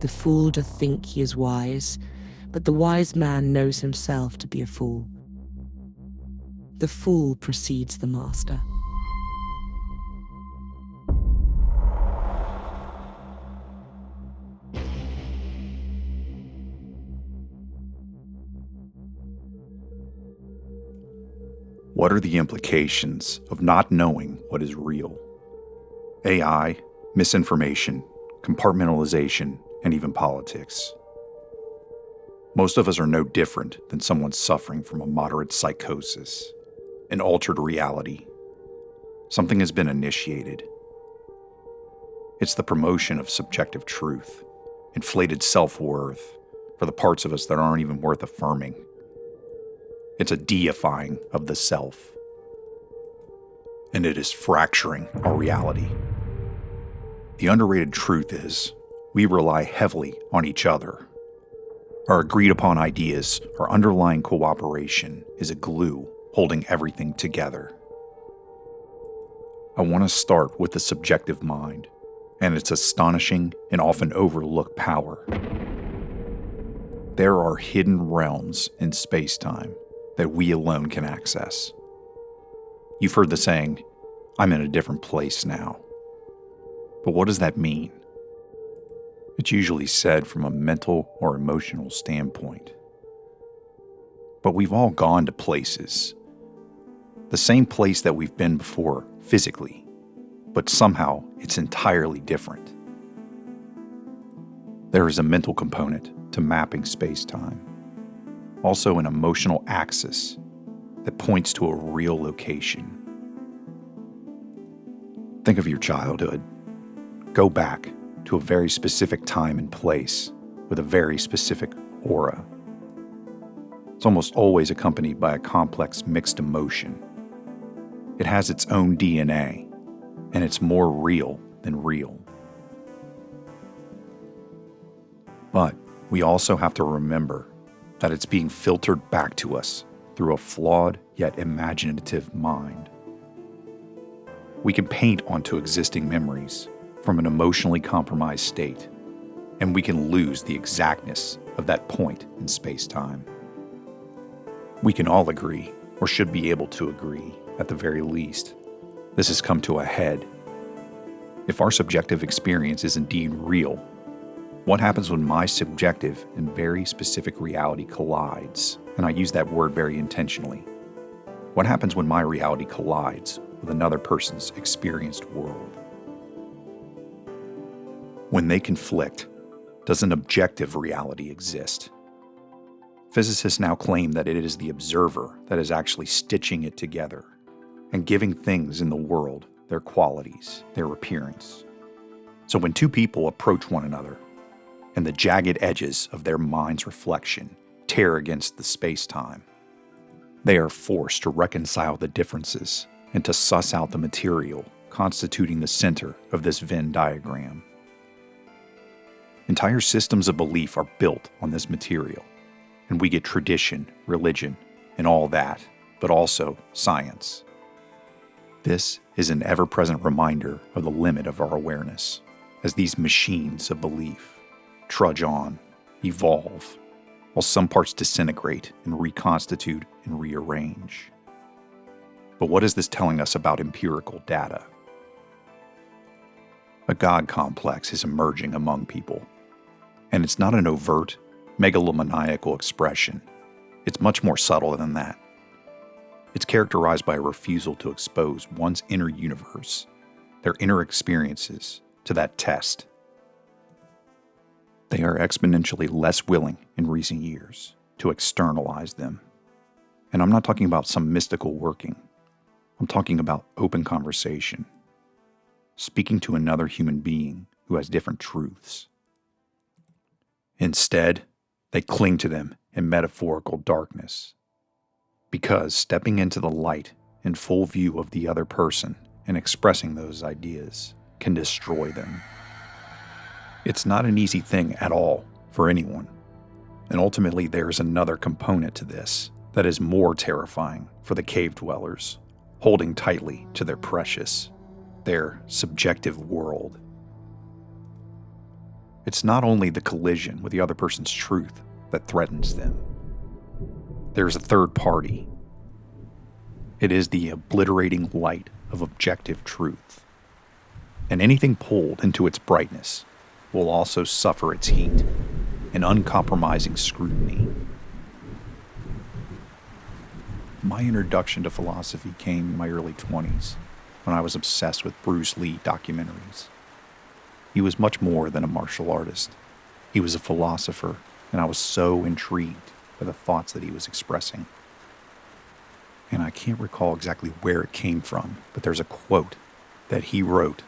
The fool doth think he is wise, but the wise man knows himself to be a fool. The fool precedes the master. What are the implications of not knowing what is real? AI, misinformation, compartmentalization, and even politics. Most of us are no different than someone suffering from a moderate psychosis, an altered reality. Something has been initiated. It's the promotion of subjective truth, inflated self-worth for the parts of us that aren't even worth affirming. It's a deifying of the self. And it is fracturing our reality. The underrated truth is, we rely heavily on each other. Our agreed upon ideas, our underlying cooperation is a glue holding everything together. I want to start with the subjective mind and its astonishing and often overlooked power. There are hidden realms in space-time that we alone can access. You've heard the saying, "I'm in a different place now." But what does that mean? It's usually said from a mental or emotional standpoint. But we've all gone to places. The same place that we've been before, physically, but somehow it's entirely different. There is a mental component to mapping space-time. Also an emotional axis that points to a real location. Think of your childhood. Go back to a very specific time and place with a very specific aura. It's almost always accompanied by a complex mixed emotion. It has its own DNA, and it's more real than real. But we also have to remember that it's being filtered back to us through a flawed yet imaginative mind. We can paint onto existing memories from an emotionally compromised state, and we can lose the exactness of that point in space-time. We can all agree, or should be able to agree, at the very least, this has come to a head. If our subjective experience is indeed real, what happens when my subjective and very specific reality collides? And I use that word very intentionally. What happens when my reality collides with another person's experienced world? When they conflict, does an objective reality exist? Physicists now claim that it is the observer that is actually stitching it together and giving things in the world their qualities, their appearance. So when two people approach one another, and the jagged edges of their mind's reflection tear against the space-time, they are forced to reconcile the differences and to suss out the material constituting the center of this Venn diagram. Entire systems of belief are built on this material, and we get tradition, religion, and all that, but also science. This is an ever-present reminder of the limit of our awareness as these machines of belief trudge on, evolve, while some parts disintegrate and reconstitute and rearrange. But what is this telling us about empirical data? A God complex is emerging among people, and it's not an overt, megalomaniacal expression. It's much more subtle than that. It's characterized by a refusal to expose one's inner universe, their inner experiences, to that test. They are exponentially less willing in recent years to externalize them. And I'm not talking about some mystical working. I'm talking about open conversation, speaking to another human being who has different truths. Instead, they cling to them in metaphorical darkness, because stepping into the light in full view of the other person and expressing those ideas can destroy them. It's not an easy thing at all for anyone, and ultimately there's another component to this that is more terrifying for the cave dwellers, holding tightly to their precious, their subjective world. It's not only the collision with the other person's truth that threatens them. There's a third party. It is the obliterating light of objective truth. And anything pulled into its brightness will also suffer its heat and uncompromising scrutiny. My introduction to philosophy came in my early 20s when I was obsessed with Bruce Lee documentaries. He was much more than a martial artist. He was a philosopher, and I was so intrigued by the thoughts that he was expressing. And I can't recall exactly where it came from, but there's a quote that he wrote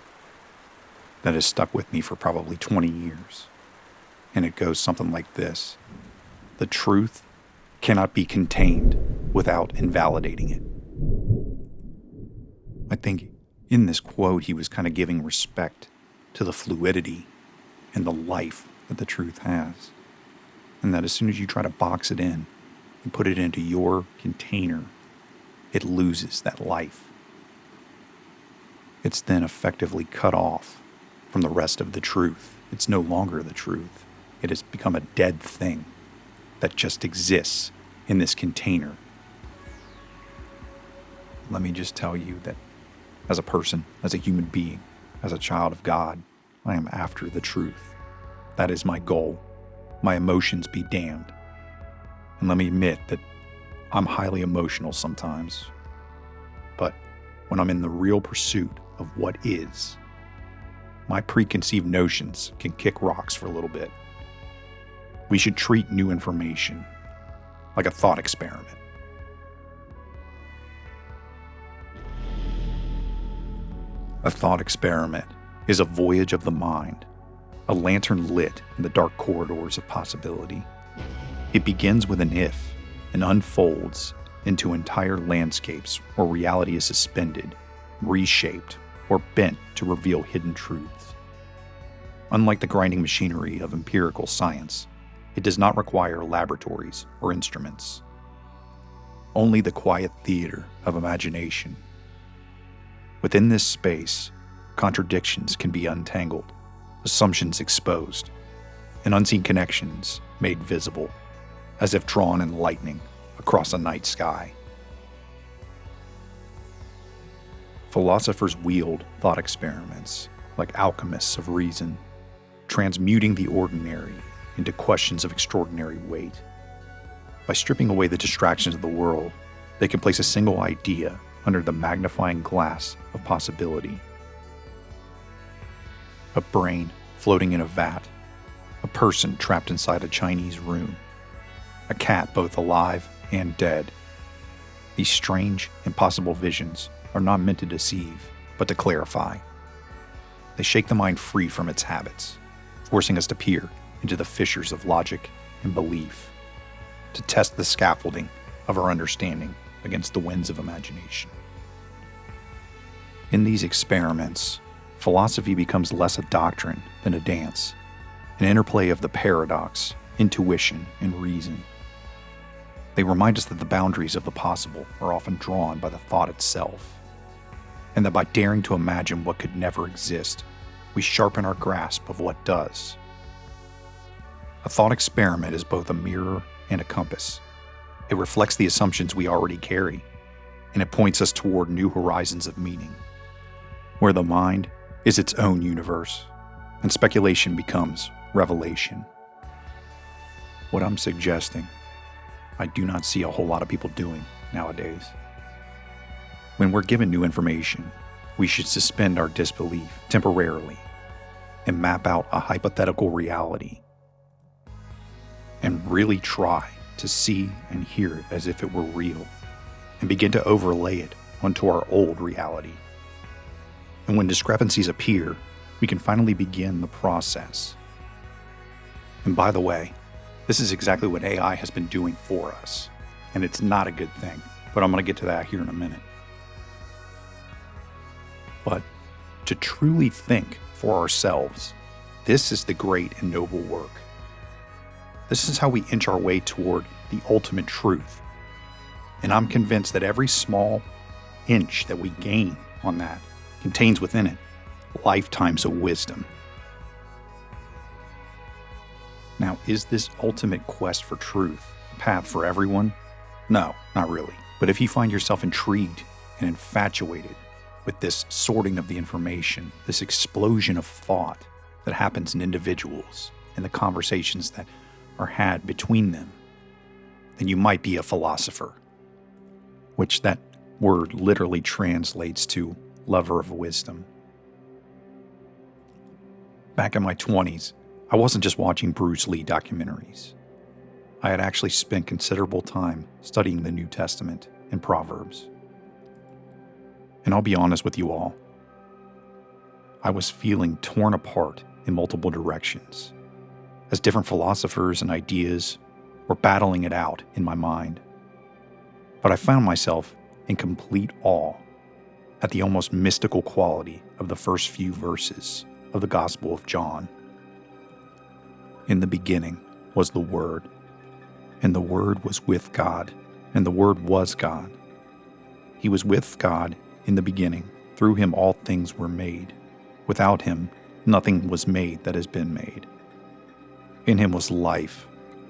that has stuck with me for probably 20 years. And it goes something like this: "The truth cannot be contained without invalidating it." I think in this quote, he was kind of giving respect to the fluidity and the life that the truth has. And that as soon as you try to box it in and put it into your container, it loses that life. It's then effectively cut off from the rest of the truth. It's no longer the truth. It has become a dead thing that just exists in this container. Let me just tell you that as a person, as a human being, as a child of God, I am after the truth. That is my goal. My emotions be damned. And let me admit that I'm highly emotional sometimes. But when I'm in the real pursuit of what is, my preconceived notions can kick rocks for a little bit. We should treat new information like a thought experiment. A thought experiment is a voyage of the mind, a lantern lit in the dark corridors of possibility. It begins with an if and unfolds into entire landscapes where reality is suspended, reshaped, or bent to reveal hidden truths. Unlike the grinding machinery of empirical science, it does not require laboratories or instruments. Only the quiet theater of imagination. Within this space, contradictions can be untangled, assumptions exposed, and unseen connections made visible, as if drawn in lightning across a night sky. Philosophers wield thought experiments like alchemists of reason, transmuting the ordinary into questions of extraordinary weight. By stripping away the distractions of the world, they can place a single idea under the magnifying glass of possibility. A brain floating in a vat, a person trapped inside a Chinese room, a cat both alive and dead. These strange, impossible visions are not meant to deceive, but to clarify. They shake the mind free from its habits, forcing us to peer into the fissures of logic and belief, to test the scaffolding of our understanding against the winds of imagination. In these experiments, philosophy becomes less a doctrine than a dance, an interplay of the paradox, intuition, and reason. They remind us that the boundaries of the possible are often drawn by the thought itself, and that by daring to imagine what could never exist, we sharpen our grasp of what does. A thought experiment is both a mirror and a compass. It reflects the assumptions we already carry, and it points us toward new horizons of meaning, where the mind is its own universe, and speculation becomes revelation. What I'm suggesting, I do not see a whole lot of people doing nowadays. When we're given new information, we should suspend our disbelief temporarily and map out a hypothetical reality and really try to see and hear it as if it were real and begin to overlay it onto our old reality. And when discrepancies appear, we can finally begin the process. And by the way, this is exactly what AI has been doing for us, and it's not a good thing, but I'm going to get to that here in a minute. But to truly think for ourselves, this is the great and noble work. This is how we inch our way toward the ultimate truth. And I'm convinced that every small inch that we gain on that contains within it lifetimes of wisdom. is this ultimate quest for truth a path for everyone? No, not really. But if you find yourself intrigued and infatuated with this sorting of the information, this explosion of thought that happens in individuals and the conversations that are had between them, then you might be a philosopher, which that word literally translates to lover of wisdom. Back in my 20s, I wasn't just watching Bruce Lee documentaries. I had actually spent considerable time studying the New Testament and Proverbs. And I'll be honest with you all, I was feeling torn apart in multiple directions, as different philosophers and ideas were battling it out in my mind. But I found myself in complete awe at the almost mystical quality of the first few verses of the Gospel of John. In the beginning was the Word, and the Word was with God, and the Word was God. He was with God in the beginning. Through him all things were made. Without him nothing was made that has been made. In him was life,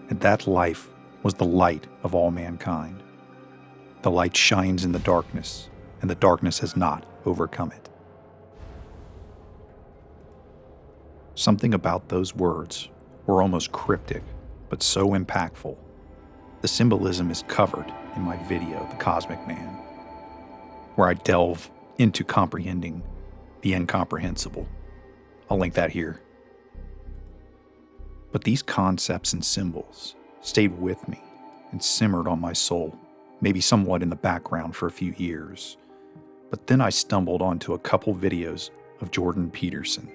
and that life was the light of all mankind. The light shines in the darkness, and the darkness has not overcome it. Something about those words were almost cryptic, but so impactful. The symbolism is covered in my video, The Cosmic Man, where I delve into comprehending the incomprehensible. I'll link that here. But these concepts and symbols stayed with me and simmered on my soul, maybe somewhat in the background for a few years. But then I stumbled onto a couple videos of Jordan Peterson.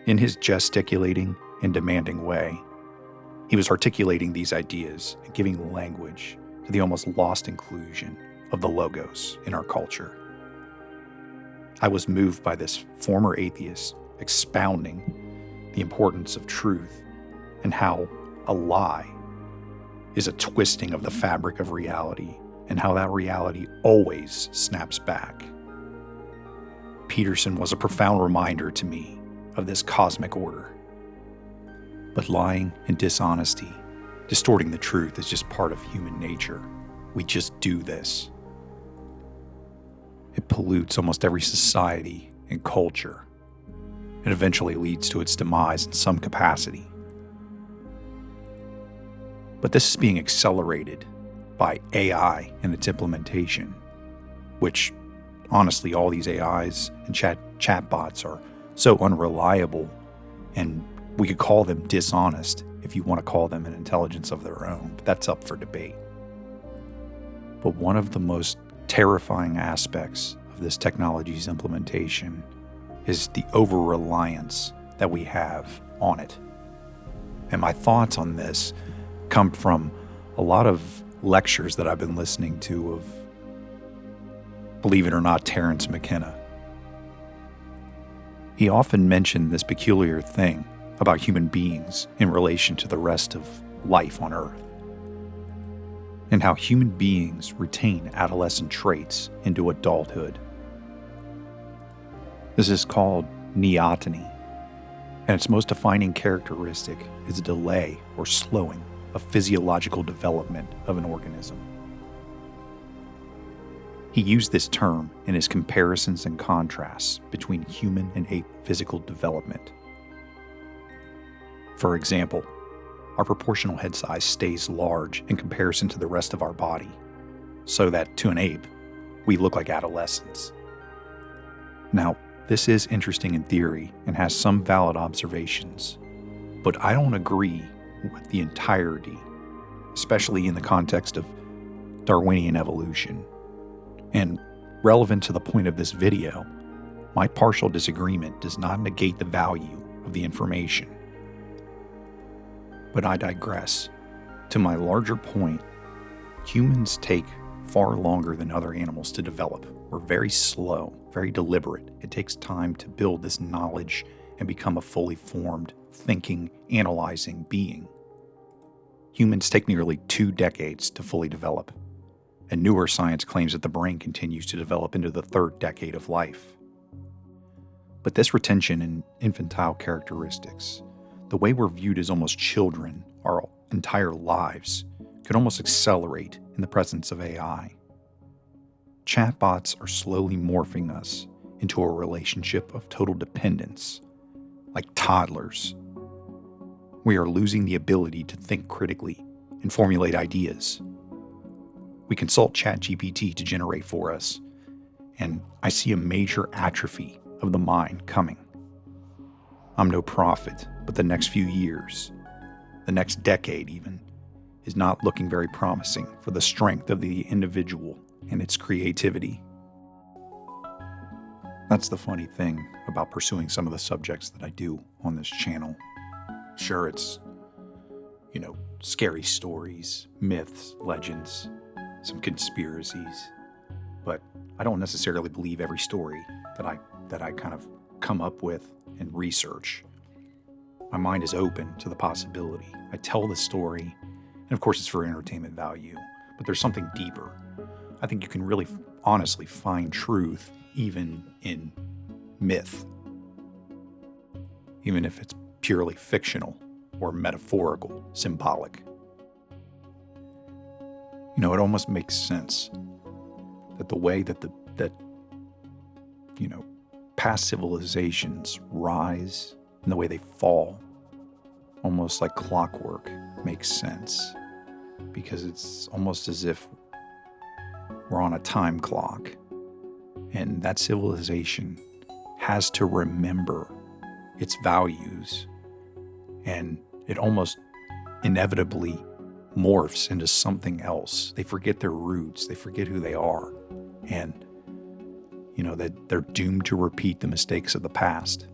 In his gesticulating and demanding way, he was articulating these ideas and giving language to the almost lost inclusion of the logos in our culture. I was moved by this former atheist expounding the importance of truth and how a lie is a twisting of the fabric of reality and how that reality always snaps back. Peterson was a profound reminder to me of this cosmic order. But lying and dishonesty, distorting the truth, is just part of human nature. We just do this. It pollutes almost every society and culture. It eventually leads to its demise in some capacity. But this is being accelerated by AI and its implementation, which, honestly, all these AIs and chatbots are so unreliable, and we could call them dishonest if you want to call them an intelligence of their own, but that's up for debate. But one of the most terrifying aspects of this technology's implementation is the over-reliance that we have on it. And my thoughts on this come from a lot of lectures that I've been listening to of, believe it or not, Terence McKenna. He often mentioned this peculiar thing about human beings in relation to the rest of life on Earth, and how human beings retain adolescent traits into adulthood. This is called neoteny, and its most defining characteristic is a delay or slowing of physiological development of an organism. He used this term in his comparisons and contrasts between human and ape physical development. For example, our proportional head size stays large in comparison to the rest of our body, so that to an ape, we look like adolescents. Now, this is interesting in theory and has some valid observations, but I don't agree with the entirety, especially in the context of Darwinian evolution. And relevant to the point of this video, my partial disagreement does not negate the value of the information. But I digress. To my larger point, humans take far longer than other animals to develop. We're very slow, very deliberate. It takes time to build this knowledge and become a fully formed, thinking, analyzing being. Humans take nearly 2 decades to fully develop, and newer science claims that the brain continues to develop into the 3rd decade of life. But this retention in infantile characteristics, the way we're viewed as almost children our entire lives could almost accelerate in the presence of AI. Chatbots are slowly morphing us into a relationship of total dependence, like toddlers. We are losing the ability to think critically and formulate ideas. We consult ChatGPT to generate for us, and I see a major atrophy of the mind coming. I'm no prophet, but the next few years, the next decade even, is not looking very promising for the strength of the individual and its creativity. That's the funny thing about pursuing some of the subjects that I do on this channel. Sure, it's, scary stories, myths, legends, some conspiracies, but I don't necessarily believe every story that I kind of come up with and research. My mind is open to the possibility. I tell the story, and of course it's for entertainment value, but there's something deeper. I think you can really honestly find truth even in myth, even if it's purely fictional or metaphorical, symbolic. It almost makes sense that the way that past civilizations rise and the way they fall, almost like clockwork, makes sense. Because it's almost as if we're on a time clock, and that civilization has to remember its values, and it almost inevitably morphs into something else. They forget their roots, they forget who they are, and that they're doomed to repeat the mistakes of the past.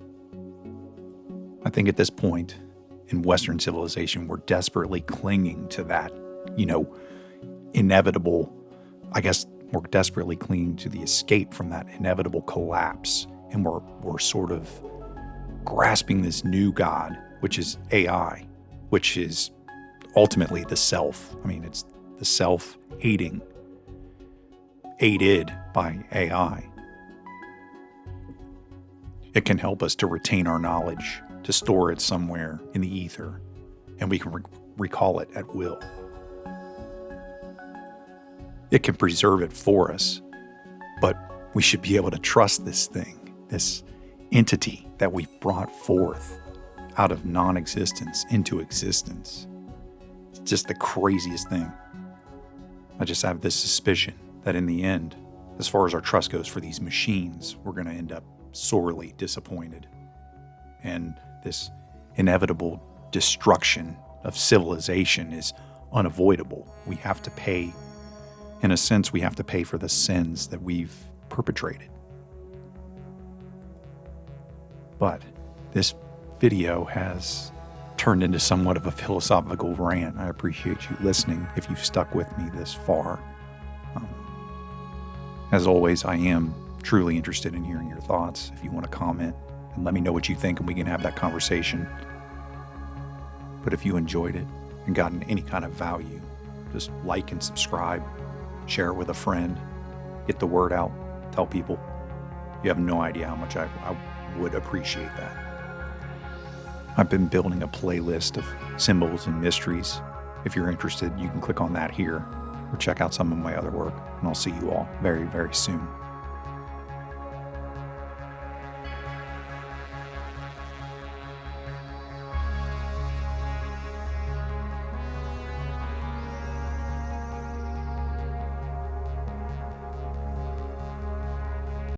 I think at this point in Western civilization, we're desperately clinging to that, inevitable, we're desperately clinging to the escape from that inevitable collapse. And we're sort of grasping this new God, which is AI, which is ultimately the self. It's the self aided by AI. It can help us to retain our knowledge, to store it somewhere in the ether, and we can recall it at will. It can preserve it for us, but we should be able to trust this thing, this entity that we've brought forth out of non-existence into existence. It's just the craziest thing. I just have this suspicion that in the end, as far as our trust goes for these machines, we're going to end up sorely disappointed. And this inevitable destruction of civilization is unavoidable. We have to pay, in a sense, we have to pay for the sins that we've perpetrated. But this video has turned into somewhat of a philosophical rant. I appreciate you listening if you've stuck with me this far. As always, I am truly interested in hearing your thoughts. If you want to comment and let me know what you think, and we can have that conversation. But if you enjoyed it and gotten any kind of value, just like and subscribe, share it with a friend, get the word out, tell people. You have no idea how much I would appreciate that. I've been building a playlist of symbols and mysteries. If you're interested, you can click on that here or check out some of my other work, and I'll see you all very, very soon.